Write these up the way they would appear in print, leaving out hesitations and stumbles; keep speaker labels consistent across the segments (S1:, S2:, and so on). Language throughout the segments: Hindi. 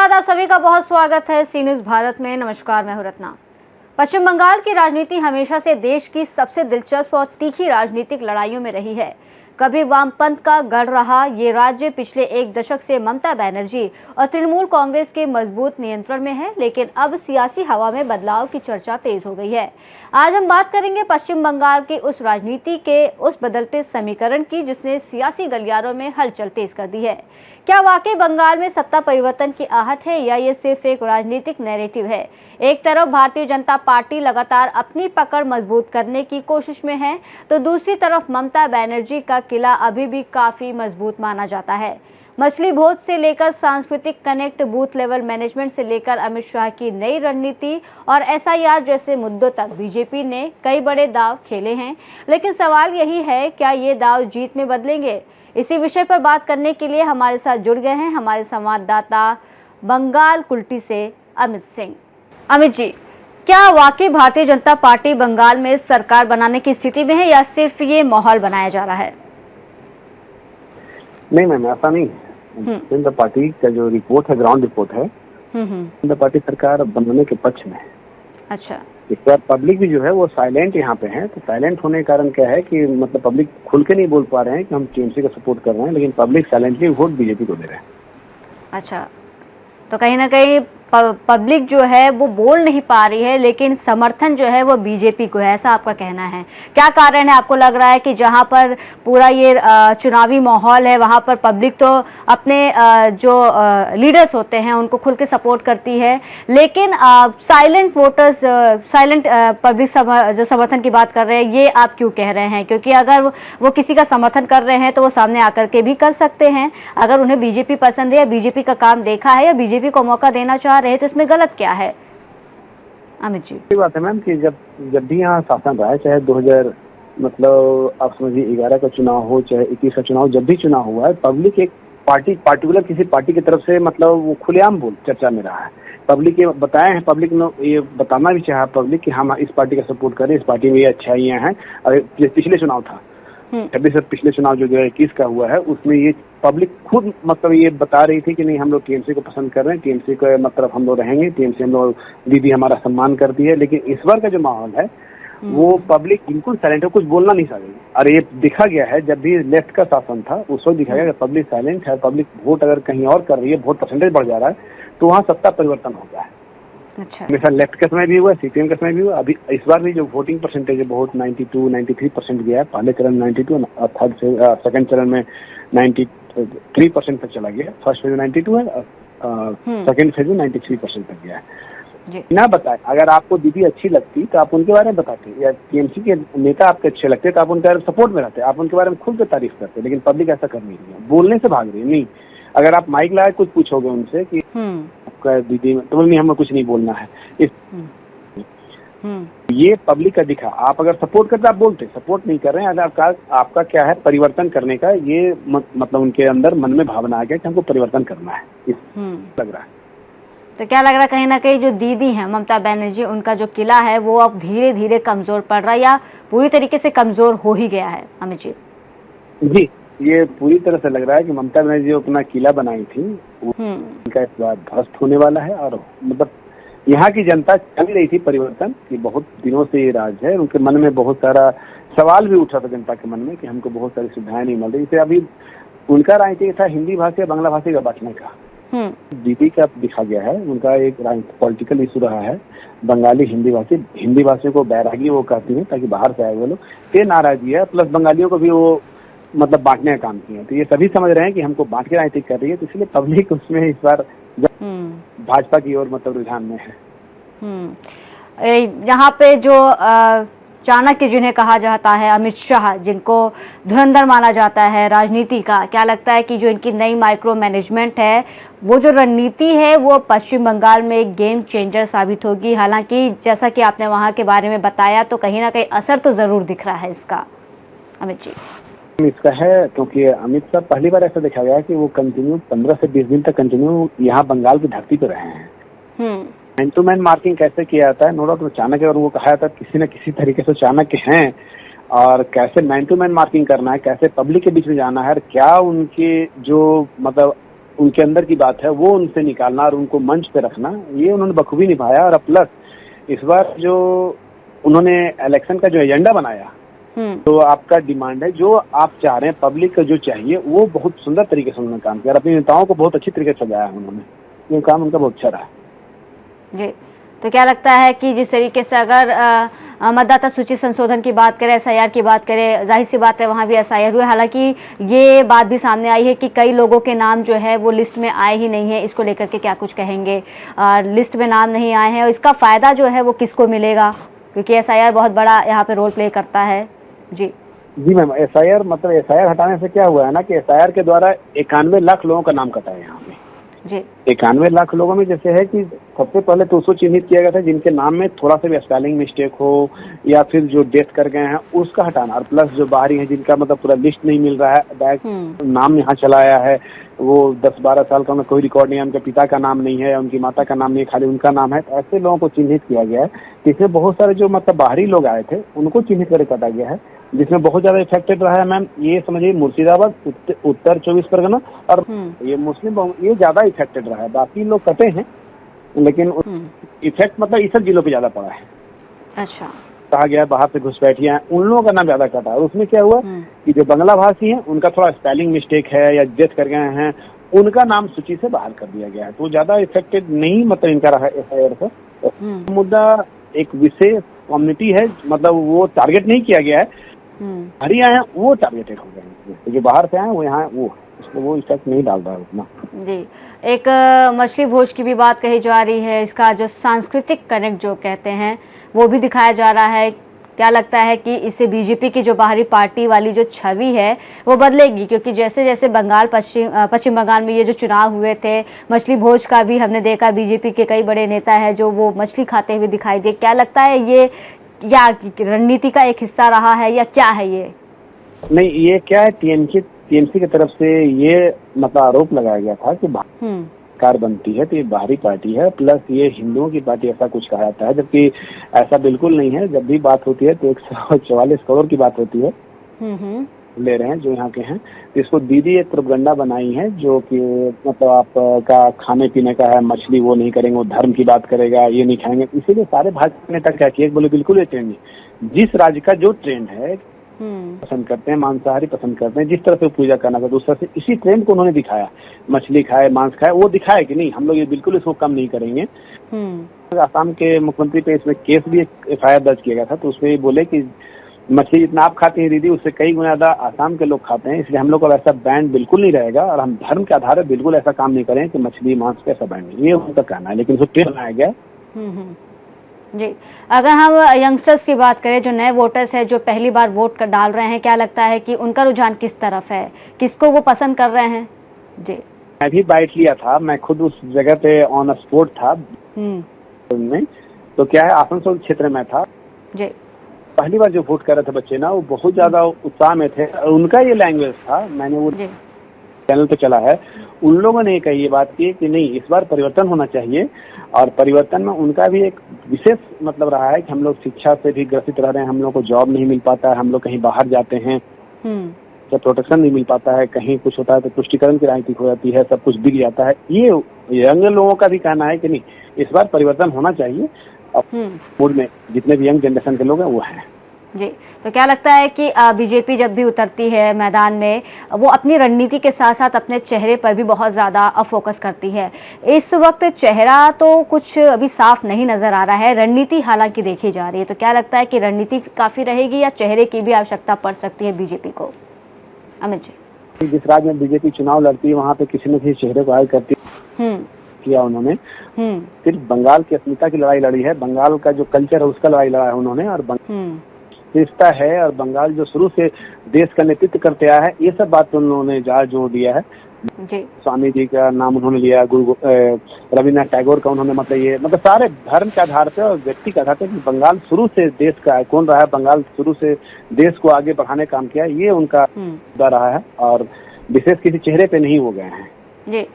S1: बाद आप सभी का बहुत स्वागत है सी न्यूज़ भारत में। नमस्कार, मैं हूं रत्ना। पश्चिम बंगाल की राजनीति हमेशा से देश की सबसे दिलचस्प और तीखी राजनीतिक लड़ाइयों में रही है। कभी वामपंथ का गढ़ रहा ये राज्य पिछले एक दशक से ममता बनर्जी और तृणमूल कांग्रेस के मजबूत नियंत्रण में है, लेकिन अब सियासी हवा में बदलाव की चर्चा तेज हो गई है। आज हम बात करेंगे पश्चिम बंगाल की उस राजनीति के उस बदलते समीकरण की जिसने सियासी गलियारों में हलचल तेज कर दी है। क्या वाकई बंगाल में सत्ता परिवर्तन की आहट है या ये सिर्फ एक राजनीतिक नैरेटिव है? एक तरफ भारतीय जनता पार्टी लगातार अपनी पकड़ मजबूत करने की कोशिश में है, तो दूसरी तरफ ममता बनर्जी का किला अभी भी काफी मजबूत माना जाता है। मछली भोज से लेकर सांस्कृतिक कनेक्ट, बूथ लेवल मैनेजमेंट से लेकर अमित शाह की नई रणनीति और एसआईआर जैसे मुद्दों तक बीजेपी ने कई बड़े दांव खेले हैं। लेकिन सवाल यही है, क्या ये दांव जीत में बदलेंगे? इसी विषय पर बात करने के लिए हमारे साथ जुड़ गए हैं हमारे संवाददाता बंगाल कुल्टी से अमित सिंह। अमित जी, क्या वाकई भारतीय जनता पार्टी बंगाल में सरकार बनाने की स्थिति में है या सिर्फ ये माहौल बनाया जा रहा है?
S2: नहीं मैम, ऐसा नहीं है। जनता पार्टी का जो रिपोर्ट है, ग्राउंड रिपोर्ट है, जनता पार्टी सरकार बनाने के पक्ष में है।
S1: अच्छा।
S2: इस बार पब्लिक भी जो है वो साइलेंट यहाँ पे है। तो साइलेंट होने के कारण क्या है कि मतलब पब्लिक खुल के नहीं बोल पा रहे हैं कि हम टीएमसी का सपोर्ट कर रहे हैं, लेकिन पब्लिक साइलेंटली वोट बीजेपी को दे रहे हैं।
S1: अच्छा, तो कहीं ना कहीं पब्लिक जो है वो बोल नहीं पा रही है, लेकिन समर्थन जो है वो बीजेपी को है, ऐसा आपका कहना है? क्या कारण है आपको लग रहा है कि जहां पर पूरा ये चुनावी माहौल है वहां पर पब्लिक तो अपने जो लीडर्स होते हैं उनको खुल के सपोर्ट करती है, लेकिन साइलेंट वोटर्स, साइलेंट पब्लिक जो समर्थन की बात कर रहे हैं, ये आप क्यों कह रहे हैं? क्योंकि अगर वो किसी का समर्थन कर रहे हैं तो वो सामने आकर के भी कर सकते हैं। अगर उन्हें बीजेपी पसंद है या बीजेपी का काम देखा है या बीजेपी को मौका देना चाह रहे हैं तो इसमें गलत क्या है? अमित जी,
S2: ये बात है मैम कि जब भी यहाँ शासन रहा है, चाहे 2000 मतलब आप समझिए 11 का चुनाव हो, चाहे 21 का चुनाव, जब भी चुनाव हुआ है, पब्लिक एक पार्टी पार्टिकुलर किसी पार्टी की तरफ से मतलब वो खुलेआम बोल चर्चा में रहा है। पब्लिक ये बताए हैं, पब्लिक ने ये बताना भी चाहा पब्लिक कि हम इस पार्टी का सपोर्ट करें, इस पार्टी में ये अच्छाइयाँ हैं। और पिछले चुनाव था 26, पिछले चुनाव जो 2021 का हुआ है, उसमें ये पब्लिक खुद मतलब ये बता रही थी कि नहीं, हम लोग टीएमसी को पसंद कर रहे हैं, टीएमसी का मतलब हम लोग रहेंगे, टीएमसी हम लोग, दीदी हमारा सम्मान करती है। लेकिन इस बार का जो माहौल है वो पब्लिक बिल्कुल साइलेंट है, कुछ बोलना नहीं चाह रही। और ये दिखा गया है, जब भी लेफ्ट का शासन था उस वक्त दिखा गया कि पब्लिक साइलेंट है। पब्लिक वोट अगर कहीं और कर रही है, वोट परसेंटेज बढ़ जा रहा है, तो वहाँ सत्ता परिवर्तन हो गया है।
S1: अच्छा।
S2: हमेशा लेफ्ट के समय भी हुआ, सीपीएम के समय भी हुआ। अभी इस बार भी जो वोटिंग परसेंटेज है बहुत 92-93% गया है। पहले चरण 92 और सेकंड चरण में 93% तक चला गया। फर्स्ट फेज में 92 है, सेकंड फेज में 93% तक गया है। ना बताए, अगर आपको दीदी अच्छी लगती तो आप उनके बारे में बताते, या टीएमसी के नेता आपके अच्छे लगते तो आप उनके बारे में सपोर्ट में रहते, आप उनके बारे में खुद से तारीफ करते। लेकिन पब्लिक ऐसा कर नहीं रही है, बोलने से भाग रही है। नहीं, अगर आप माइक लाए कुछ पूछोगे उनसे कि दीदी तो नहीं, हमें कुछ नहीं बोलना है। ये पब्लिक का दिखा। आप अगर सपोर्ट करते आप बोलते, सपोर्ट नहीं कर रहे हैं। अगर आपका क्या है परिवर्तन करने का, ये मतलब उनके अंदर मन में भावना आ गया कि हमको परिवर्तन करना है, इस लग रहा है।
S1: तो क्या लग रहा है कहीं ना कहीं जो दीदी हैं ममता बनर्जी, उनका जो किला है वो अब धीरे धीरे कमजोर पड़ रहा है या पूरी तरीके से कमजोर हो ही गया है? अमित जी,
S2: जी ये पूरी तरह से लग रहा है कि ममता बनर्जी अपना किला बनाई थी, उनका इस बार ध्वस्त होने वाला है। और मतलब यहाँ की जनता चल रही थी परिवर्तन की, बहुत दिनों से ये राज है। उनके मन में बहुत सारा सवाल भी उठा था जनता के मन में कि हमको बहुत सारी सुविधाएं नहीं मिल रही। इसे अभी उनका राजनीति था हिंदी भाषी या बांग्ला भाषी का बांटने का। दीदी का दिखा गया है, उनका एक पॉलिटिकल इशू रहा है। बंगाली हिंदी भाषियों को बैरागी वो कहती है ताकि बाहर से आए वो लोग, ये नाराजगी है। प्लस बंगालियों को भी वो मतलब बांटने का काम किया। तो ये सभी समझ रहे हैं कि हमको बांट के राजनीति कर रही है, तो इसलिए पब्लिक उसमें इस बार भाजपा की ओर मतलब रुझान में है।
S1: यहाँ पे जो चाणक्य जिन्हें कहा जाता है, अमित शाह, जिनको धुरंधर माना जाता है राजनीति का, क्या लगता है कि जो इनकी नई माइक्रो मैनेजमेंट है, वो जो रणनीति है वो पश्चिम बंगाल में एक गेम चेंजर साबित होगी? हालांकि जैसा कि आपने वहाँ के बारे में बताया, तो कहीं ना कहीं असर तो जरूर दिख रहा है इसका। अमित जी,
S2: इसका है क्योंकि अमित शाह पहली बार ऐसा देखा गया कि वो कंटिन्यू 15 से 20 दिन तक कंटिन्यू यहाँ बंगाल की धरती पर रहे हैं। मैन टू मैन मार्किंग कैसे किया जाता है, नो डाउट चाणक्य, और वो कहा जाता है किसी न किसी तरीके से चाणक्य हैं। और कैसे मैन टू मैन मार्किंग करना है, कैसे पब्लिक के बीच में जाना है, और क्या उनके जो मतलब उनके अंदर की बात है वो उनसे निकालना और उनको मंच पे रखना, ये उन्होंने बखूबी निभाया। और प्लस इस बार जो उन्होंने इलेक्शन का जो एजेंडा बनाया, तो आपका डिमांड है जो आप चाह रहे हैं, पब्लिक का जो चाहिए, वो बहुत सुंदर तरीके से उन्होंने काम किया और अपने नेताओं को बहुत अच्छी तरीके से सजाया उन्होंने। ये काम उनका बहुत अच्छा रहा
S1: जी। तो क्या लगता है कि जिस तरीके से अगर मतदाता सूची संशोधन की बात करें, एसआईआर की बात करें, जाहिर सी बात है वहाँ भी एसआईआर हुए, हालांकि ये बात भी सामने आई है कि कई लोगों के नाम जो है वो लिस्ट में आए ही नहीं है। इसको लेकर के क्या कुछ कहेंगे? लिस्ट में नाम नहीं आए हैं और इसका फ़ायदा जो है वो किसको मिलेगा, क्योंकि एसआईआर बहुत बड़ा यहाँ पे रोल प्ले करता है। जी
S2: मैम, एसआईआर मतलब एसआईआर हटाने से क्या हुआ है ना कि एसआईआर के द्वारा 91 लाख लोगों का नाम कटा है यहाँ पे
S1: जी।
S2: 91 लाख लोगों में जैसे है कि सबसे पहले तो उसको चिन्हित किया गया था जिनके नाम में थोड़ा सा भी स्पेलिंग मिस्टेक हो या फिर जो डेथ कर गए हैं उसका हटाना, और प्लस जो बाहरी है जिनका मतलब पूरा लिस्ट नहीं मिल रहा है, डायरेक्ट नाम यहाँ चला आया है, वो 10-12 साल का उनका कोई रिकॉर्ड नहीं है, उनके पिता का नाम नहीं है, उनकी माता का नाम नहीं है, खाली उनका नाम है, तो ऐसे लोगों को चिन्हित किया गया है। इसमें बहुत सारे जो मतलब बाहरी लोग आए थे उनको चिन्हित करके काटा गया है, जिसमें बहुत ज्यादा इफेक्टेड रहा है मैम, ये समझिए मुर्शिदाबाद, उत्तर 24 परगना और ये मुस्लिम, ये ज्यादा इफेक्टेड रहा है। बाकी लोग कटे हैं लेकिन इफेक्ट मतलब इस सब जिलों पे ज्यादा पड़ा है।
S1: अच्छा,
S2: कहा गया बाहर से घुसपैठियां हैं, उन लोगों का नाम ज्यादा कटा है। और उसमें क्या हुआ कि जो बंगला भाषी हैं उनका थोड़ा स्पेलिंग मिस्टेक है या डेथ कर गए हैं, उनका नाम सूची से बाहर कर दिया गया है, तो ज्यादा इफेक्टेड नहीं मतलब इनका रहा एफआईआर से। मुद्दा एक विशेष कम्युनिटी है, मतलब वो टारगेट नहीं किया गया है, बाहरी आए हैं वो टारगेटेड हो गए हैं, तो जो बाहर से आए वो यहाँ वो इफेक्ट नहीं डाल रहा है उतना।
S1: जी, एक मछली भोज की भी बात कही जा रही है, इसका जो सांस्कृतिक कनेक्ट जो कहते हैं वो भी दिखाया जा रहा है। क्या लगता है कि इससे बीजेपी की जो बाहरी पार्टी वाली जो छवि है वो बदलेगी? क्योंकि जैसे जैसे पश्चिम बंगाल में ये जो चुनाव हुए थे, मछली भोज का भी हमने देखा, बीजेपी के कई बड़े नेता हैं जो वो मछली खाते हुए दिखाई दिए। क्या लगता है ये या रणनीति का एक हिस्सा रहा है या क्या है ये?
S2: नहीं, ये क्या है, टीएमसी की तरफ से ये मतलब आरोप लगाया गया था कि सरकार बनती है तो ये बाहरी पार्टी है, प्लस ये हिंदुओं की पार्टी, ऐसा कुछ कहा जाता है, जबकि ऐसा बिल्कुल नहीं है। जब भी बात होती है तो 144 करोड़ की बात होती है, ले रहे हैं जो यहाँ के हैं, तो इसको दीदी एक प्रोपगंडा बनाई है जो कि मतलब आपका खाने पीने का है, मछली वो नहीं करेंगे, वो धर्म की बात करेगा, ये नहीं खाएंगे, इसीलिए सारे भाजपा नेता क्या किए, बोले बिल्कुल ये ट्रेंड नहीं, जिस राज्य का जो ट्रेंड है पसंद करते हैं, मांसाहारी पसंद करते हैं, जिस तरह से पूजा करना था दूसरा से, इसी ट्रेंड को उन्होंने दिखाया, मछली खाए मांस खाए, वो दिखाया कि नहीं हम लोग ये बिल्कुल इसको कम नहीं करेंगे। आसाम के मुख्यमंत्री पे इसमें केस भी एफआईआर दर्ज किया गया था, तो उसमें बोले कि मछली जितना आप खाते हैं दीदी उससे कई गुना ज्यादा आसाम के लोग खाते हैं, इसलिए हम लोग का ऐसा बैन बिल्कुल नहीं रहेगा और हम धर्म के आधार पर बिल्कुल ऐसा काम नहीं करें कि मछली मांस पे ऐसा बैन नहीं, ये उनका कहना है, लेकिन उसको ट्रेंड बनाया गया।
S1: जी, अगर हम यंगस्टर्स की बात करें, जो नए वोटर्स हैं जो पहली बार वोट कर डाल रहे हैं, क्या लगता है कि उनका रुझान किस तरफ है, किसको वो पसंद कर रहे हैं? जी,
S2: मैं भी बाइट लिया था, मैं खुद उस जगह पे ऑन स्पॉट था में, तो क्या है आसनसोल क्षेत्र में था
S1: जी,
S2: पहली बार जो वोट कर रहे थे बच्चे ना, वो बहुत ज्यादा उत्साह में थे, उनका ये लैंग्वेज था, मैंने वो चैनल पे चला है, उन लोगों ने कही ये बात की कि नहीं इस बार परिवर्तन होना चाहिए, और परिवर्तन में उनका भी एक विशेष मतलब रहा है कि हम लोग शिक्षा से भी ग्रसित रह रहे हैं, हम लोग को जॉब नहीं मिल पाता है, हम लोग कहीं बाहर जाते हैं तो प्रोटेक्शन नहीं मिल पाता है, कहीं कुछ होता है तो तुष्टिकरण की राजनीति हो जाती है, सब कुछ बिक जाता है। ये यंग लोगों का भी कहना है कि नहीं इस बार परिवर्तन होना चाहिए, मूड में जितने भी यंग जनरेशन के लोग हैं वो हैं।
S1: जी, तो क्या लगता है कि बीजेपी जब भी उतरती है मैदान में, वो अपनी रणनीति के साथ साथ अपने चेहरे पर भी बहुत ज़्यादा फोकस करती है। इस वक्त चेहरा तो कुछ अभी साफ नहीं नज़र आ रहा है, रणनीति हालांकि देखी जा रही है, तो क्या लगता है कि रणनीति काफ़ी रहेगी या चेहरे की भी आवश्यकता पड़ सकती है बीजेपी को? अमित जी,
S2: जिस राज्य में बीजेपी चुनाव लड़ती है वहाँ पे किसी न किसी चेहरे को हाई करती किया उन्होंने, सिर्फ बंगाल की अस्मिता की लड़ाई लड़ी है, बंगाल का जो कल्चर है उसका लड़ाई लड़ा है उन्होंने, और रिश्ता है और बंगाल जो शुरू से देश का नेतृत्व करते आया है, ये सब बात उन्होंने ज्यादा जोर दिया है। स्वामी जी का नाम उन्होंने लिया, गुरु रविन्द्रनाथ टैगोर का उन्होंने मतलब ये मतलब सारे धर्म के आधार पे और व्यक्ति के आधार पे कि बंगाल शुरू से देश का आइकॉन रहा है, बंगाल शुरू से देश को आगे बढ़ाने का काम किया, ये उनका मुद्दा रहा है और विशेष किसी चेहरे पे नहीं हो गए हैं।
S1: जी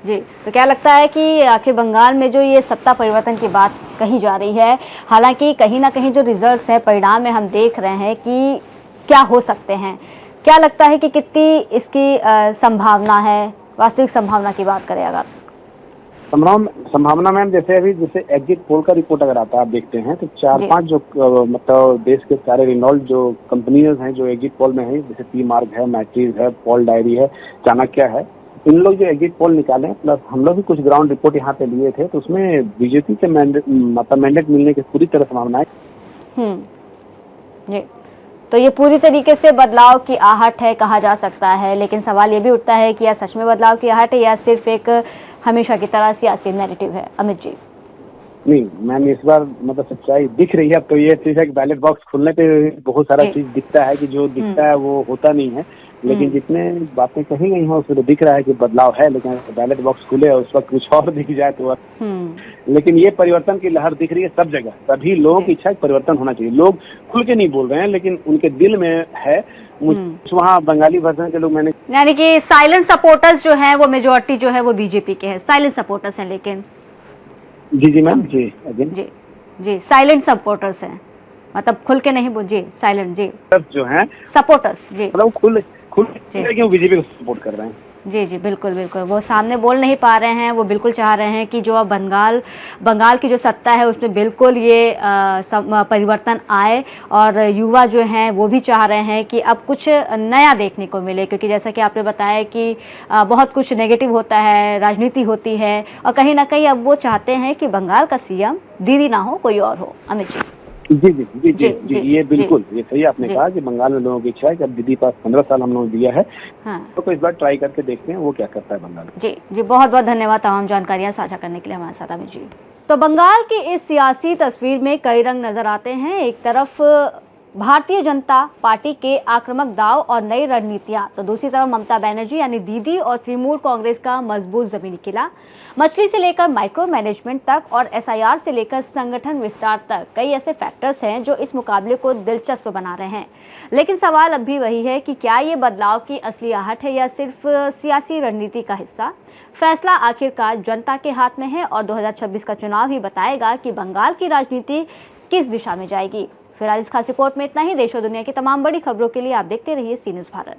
S1: जी, तो क्या लगता है कि आखिर बंगाल में जो ये सत्ता परिवर्तन की बात कही जा रही है, हालांकि कहीं ना कहीं जो रिजल्ट्स है, परिणाम में हम देख रहे हैं कि क्या हो सकते हैं, क्या लगता है कि कितनी इसकी संभावना है वास्तविक संभावना की बात करें अगर?
S2: संभावना मैम, जैसे एग्जिट पोल का रिपोर्ट अगर आता है, आप देखते हैं तो 4-5 जो मतलब देश के सारे रिनॉल्ड जो कंपनीज हैं जो एग्जिट पोल में है, जैसे पी मार्क है, मैट्रिज है, पॉल डायरी है, चाणक्य है, इन लोग जो एग्जिट पोल निकाले, प्लस हम लोग भी कुछ ग्राउंड रिपोर्ट यहाँ पे लिए थे, तो उसमें बीजेपी के मैंडेट मिलने की पूरी तरह संभावना है।
S1: जी, तो ये पूरी तरीके से बदलाव की आहट है कहा जा सकता है, लेकिन सवाल ये भी उठता है कि यह सच में बदलाव की आहट है या सिर्फ एक हमेशा की तरह सियासी नैरेटिव है? अमित जी।
S2: नहीं मैम, इस बार मतलब सच्चाई दिख रही है। अब तो ये चीज है कि बैलेट बॉक्स खुलने पे बहुत सारा चीज दिखता है कि जो दिखता है वो होता नहीं है, लेकिन जितने बातें कही गई हैं उसमें दिख रहा है कि बदलाव है, लेकिन बैलेट बॉक्स खुले और उस वक्त कुछ और दिख जाए तो लेकिन ये परिवर्तन की लहर दिख रही है सब जगह। सभी लोगों की इच्छा परिवर्तन होना चाहिए। लोग खुल के नहीं बोल रहे हैं, लेकिन उनके दिल में है। वहाँ बंगाली वर्जन के लोग मैंने,
S1: यानी कि साइलेंट सपोर्टर्स जो है वो मेजोरिटी जो है वो बीजेपी के हैं, साइलेंट सपोर्टर्स हैं, लेकिन
S2: जी मैम, जी
S1: जी साइलेंट सपोर्टर्स हैं, मतलब खुल के नहीं जी, साइलेंट जी
S2: जो हैं
S1: सपोर्टर्स जी,
S2: मतलब खुल क्यों बीजेपी को सपोर्ट कर रहे हैं।
S1: जी बिल्कुल, वो सामने बोल नहीं पा रहे हैं। वो बिल्कुल चाह रहे हैं कि जो अब बंगाल की जो सत्ता है उसमें बिल्कुल ये परिवर्तन आए, और युवा जो हैं वो भी चाह रहे हैं कि अब कुछ नया देखने को मिले, क्योंकि जैसा कि आपने बताया कि बहुत कुछ नेगेटिव होता है, राजनीति होती है, और कहीं ना कहीं अब वो चाहते हैं कि बंगाल का सीएम दीदी ना हो, कोई और हो। अमित जी।
S2: जी, ये बिल्कुल ये सही आपने कहा कि बंगाल में लोगों की इच्छा है कि अब दीदी पास 15 साल हम लोग दिया है, तो इस बार ट्राई करके देखते हैं वो क्या करता है बंगाल।
S1: जी बहुत बहुत धन्यवाद तमाम जानकारियां साझा करने के लिए हमारे साथ अमित जी। तो बंगाल की इस सियासी तस्वीर में कई रंग नजर आते हैं। एक तरफ भारतीय जनता पार्टी के आक्रामक दाव और नई रणनीतियां, तो दूसरी तरफ ममता बनर्जी यानी दीदी और तृणमूल कांग्रेस का मजबूत जमीनी किला। मछली से लेकर माइक्रो मैनेजमेंट तक और एसआईआर से लेकर संगठन विस्तार तक कई ऐसे फैक्टर्स हैं जो इस मुकाबले को दिलचस्प बना रहे हैं। लेकिन सवाल अब भी वही है कि क्या ये बदलाव की असली आहट है या सिर्फ सियासी रणनीति का हिस्सा? फैसला आखिरकार जनता के हाथ में है, और 2026 का चुनाव ही बताएगा कि बंगाल की राजनीति किस दिशा में जाएगी। फिलहाल इस खास रिपोर्ट में इतना ही। देश और दुनिया की तमाम बड़ी खबरों के लिए आप देखते रहिए सी न्यूज़ भारत।